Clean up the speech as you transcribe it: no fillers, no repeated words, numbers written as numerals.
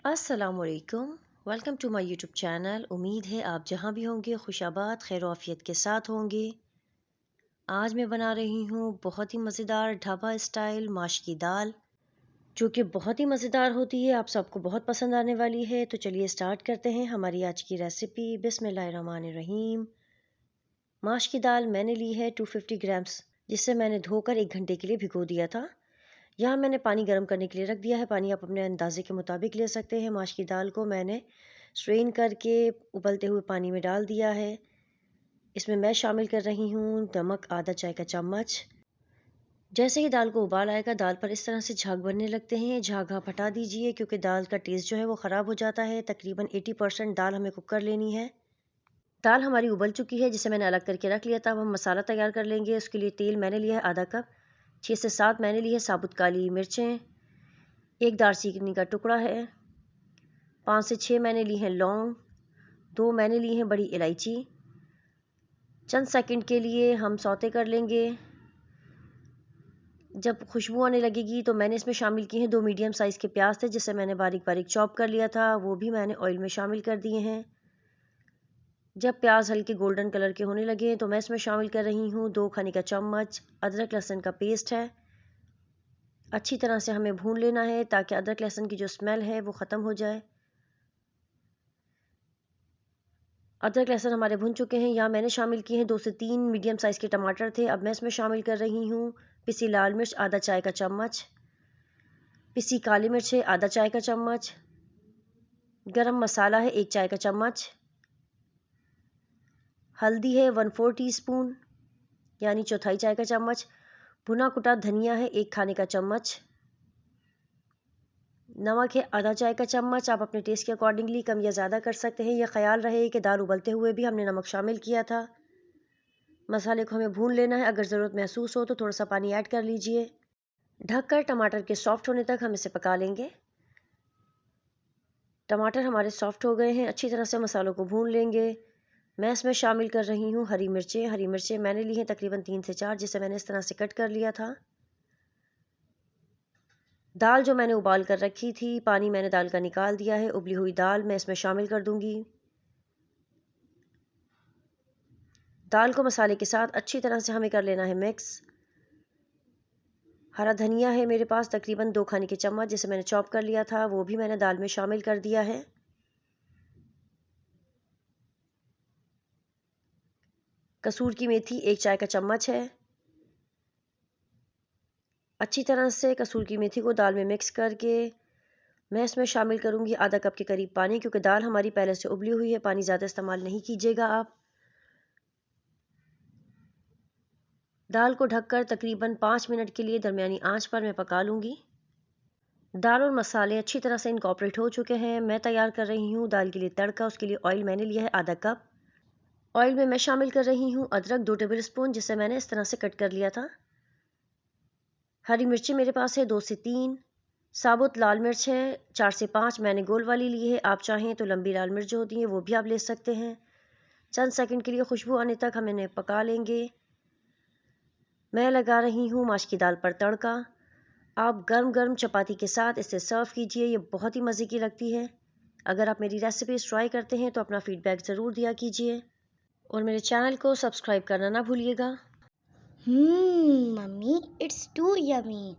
अस्सलामुअलैकुम। Welcome to my YouTube channel. उम्मीद है आप जहाँ भी होंगे खुशाबाद खैर आफियत के साथ होंगे। आज मैं बना रही हूँ बहुत ही मज़ेदार ढाबा स्टाइल माश की दाल, जो कि बहुत ही मज़ेदार होती है, आप सबको बहुत पसंद आने वाली है। तो चलिए स्टार्ट करते हैं हमारी आज की रेसिपी। बिस्मिल्लाहिर्रहमानिर्रहीम। माश की दाल मैंने ली है 250 ग्राम्स, जिसे मैंने धोकर 1 घंटे के लिए भिगो दिया था। यहाँ मैंने पानी गर्म करने के लिए रख दिया है। पानी आप अपने अंदाजे के मुताबिक ले सकते हैं। माश की दाल को मैंने स्ट्रेन करके उबलते हुए पानी में डाल दिया है। इसमें मैं शामिल कर रही हूँ नमक आधा चाय का चम्मच। जैसे ही दाल को उबाल आएगा, दाल पर इस तरह से झाग बनने लगते हैं। झाग आप हटा दीजिए क्योंकि दाल का टेस्ट जो है वो ख़राब हो जाता है। तकरीबन 80% दाल हमें कुक कर लेनी है। दाल हमारी उबल चुकी है, जिसे मैंने अलग करके रख लिया था। अब हम मसाला तैयार कर लेंगे। उसके लिए तेल मैंने लिया है आधा कप। 6 से 7 मैंने ली है साबुत काली मिर्चें। 1 दालचीनी का टुकड़ा है। 5 से 6 मैंने ली हैं लौंग। 2 मैंने ली हैं बड़ी इलायची। चंद सेकंड के लिए हम सौते कर लेंगे। जब खुशबू आने लगेगी तो मैंने इसमें शामिल किए हैं 2 मीडियम साइज़ के प्याज थे, जिसे मैंने बारीक बारीक चॉप कर लिया था। वो भी मैंने ऑयल में शामिल कर दिए हैं। जब प्याज हल्के गोल्डन कलर के होने लगे तो मैं इसमें शामिल कर रही हूँ 2 खाने का चम्मच अदरक लहसुन का पेस्ट है। अच्छी तरह से हमें भून लेना है ताकि अदरक लहसुन की जो स्मेल है वो ख़त्म हो जाए। अदरक लहसुन हमारे भुन चुके हैं। यहाँ मैंने शामिल किए हैं 2 से 3 मीडियम साइज़ के टमाटर थे। अब मैं इसमें शामिल कर रही हूँ पिसी लाल मिर्च आधा चाय का चम्मच, पिसी काली मिर्च है आधा चाय का चम्मच, गरम मसाला है 1 चाय का चम्मच, हल्दी है 1/4 टीस्पून यानी चौथाई चाय का चम्मच, भुना कुटा धनिया है 1 खाने का चम्मच, नमक है आधा चाय का चम्मच। आप अपने टेस्ट के अकॉर्डिंगली कम या ज़्यादा कर सकते हैं। यह ख्याल रहे कि दाल उबलते हुए भी हमने नमक शामिल किया था। मसाले को हमें भून लेना है। अगर ज़रूरत महसूस हो तो थोड़ा सा पानी ऐड कर लीजिए। ढककर टमाटर के सॉफ्ट होने तक हम इसे पका लेंगे। टमाटर हमारे सॉफ्ट हो गए हैं। अच्छी तरह से मसालों को भून लेंगे। मैं इसमें शामिल कर रही हूँ हरी मिर्चें। हरी मिर्चें मैंने ली हैं तकरीबन 3 से 4, जिसे मैंने इस तरह से कट कर लिया था। दाल जो मैंने उबाल कर रखी थी, पानी मैंने दाल का निकाल दिया है। उबली हुई दाल मैं इसमें शामिल कर दूंगी। दाल को मसाले के साथ अच्छी तरह से हमें कर लेना है मिक्स। हरा धनिया है मेरे पास तकरीबन 2 खाने के चम्मच, जिसे मैंने चॉप कर लिया था। वो भी मैंने दाल में शामिल कर दिया है। कसूर की मेथी 1 चाय का चम्मच है। अच्छी तरह से कसूर की मेथी को दाल में मिक्स करके मैं इसमें शामिल करूंगी आधा कप के करीब पानी, क्योंकि दाल हमारी पहले से उबली हुई है। पानी ज़्यादा इस्तेमाल नहीं कीजिएगा आप। दाल को ढककर तकरीबन 5 मिनट के लिए दरमियानी आंच पर मैं पका लूँगी। दाल और मसाले अच्छी तरह से इनकॉर्पोरेट हो चुके हैं। मैं तैयार कर रही हूँ दाल के लिए तड़का। उसके लिए ऑयल मैंने लिया है आधा कप। ऑयल में मैं शामिल कर रही हूँ अदरक 2 टेबल स्पून, जिसे मैंने इस तरह से कट कर लिया था। हरी मिर्ची मेरे पास है 2 से 3। साबुत लाल मिर्च है 4 से 5, मैंने गोल वाली ली है। आप चाहें तो लंबी लाल मिर्च जो होती हैं वो भी आप ले सकते हैं। चंद सेकंड के लिए खुशबू आने तक हम इन्हें पका लेंगे। मैं लगा रही हूँ माश की दाल पर तड़का। आप गर्म गर्म चपाती के साथ इसे सर्व कीजिए। ये बहुत ही मज़े की लगती है। अगर आप मेरी रेसिपीज़ ट्राई करते हैं तो अपना फीडबैक ज़रूर दिया कीजिए और मेरे चैनल को सब्सक्राइब करना ना भूलिएगा। Mummy, it's too yummy.